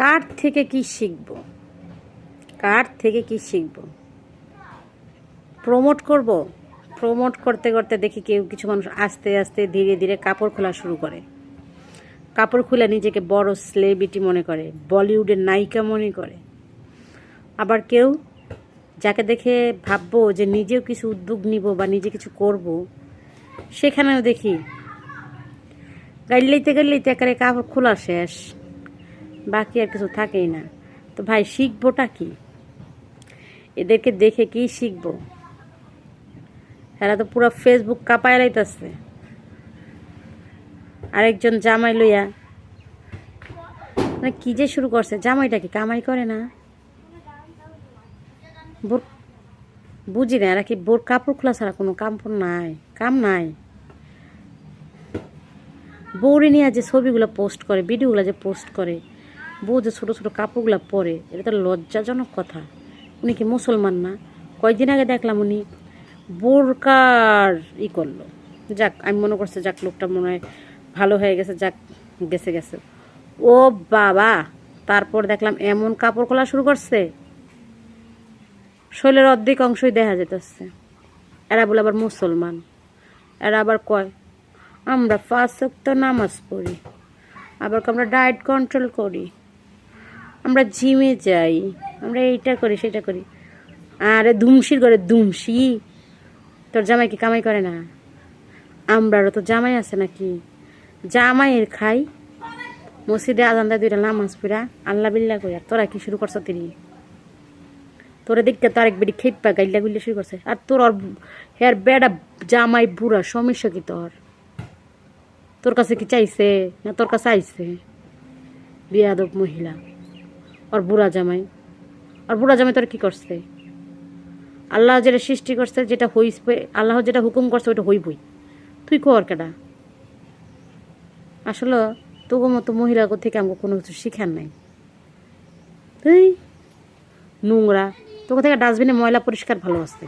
কার থেকে কি শিখব? কার থেকে কি শিখব? প্রমোট করব। প্রমোট করতে করতে দেখি কেউ কিছু মানুষ আস্তে আস্তে ধীরে ধীরে কাপড় খোলা শুরু করে। কাপড় খুলে নিজেকে বড় সেলিব্রিটি মনে করে, বলিউডের নায়িকা মনে করে। আবার কেউ যাকে দেখে ভাববো যে নিজেও কিছু উদ্যোগ নিব বা নিজে কিছু করব, সেখানেও দেখি গাইলেইতে গাইলেইতে একেবারে কাপড় খোলা শেষ, বাকি আর কিছু থাকেই না। তো ভাই শিখবোটা কি? এদেরকে দেখে কি শিখবো? এরা তো পুরো ফেসবুক কাঁপায় লাইতেছে। আরেকজন জামাই লইয়া মানে কি যে শুরু করছে। জামাইটা কি কামাই করে না? বোর বুঝি না, এরা কি বোর কাপড় খোলা ছাড়া কোনো কাম নাই। বউরে নিয়ে যে ছবিগুলো পোস্ট করে, ভিডিওগুলো যে পোস্ট করে, বউ যে ছোটো ছোটো কাপড়গুলো পরে, এটা তো লজ্জাজনক কথা। উনি কি মুসলমান না? কয়েকদিন আগে দেখলাম উনি বোরকার করলো। যাক, আমি মনে করছি যাক লোকটা মনে হয় ভালো হয়ে গেছে, যাক গেছে। ও বাবা, তারপর দেখলাম এমন কাপড় খোলা শুরু করছে, শরীরের অর্ধেক অংশই দেখা যেতেছে। এরা বলে আবার মুসলমান, এরা আবার কয় আমরা 5 ওয়াক্ত নামাজ পড়ি, আবার আমরা ডায়েট কন্ট্রোল করি, আমরা জিমে যাই, আমরা এইটা করি সেটা করি। আরে দুমশির ঘরে দুমশি, তোর জামাই কি কামাই করে না? আমরারও তো জামাই আছে নাকি? জামাইয়ের খাই, মসজিদে আজান দেয় 2টা নামাজ পড়া আল্লাহ বিল্লাহ করি। আর তোরা কি শুরু করছো? তোরে দেখতে তো আরেক বেটি খেপা গাইল্লা গুল্লা শুরু করছে। আর তোর হের বেড়া জামাই বুড়া, সমস্যা কি তোর? তোর কাছে কি চাইছে না তোর কাছে আইছে? বিয়াদব মহিলা। আর বুড়া জামাই তোর কি করছে? আল্লাহ যেটা সৃষ্টি করছে, যেটা হইবে, আল্লাহ যেটা হুকুম করছে ওইটা হইবই। তুই কর কেডা? আসলে তোর মতো মহিলা থেকে আমাকে কোনো কিছু শিখার নাই। তুই নোংরা, তোকে থেকে ডাস্টবিনে ময়লা পরিষ্কার ভালো আছে।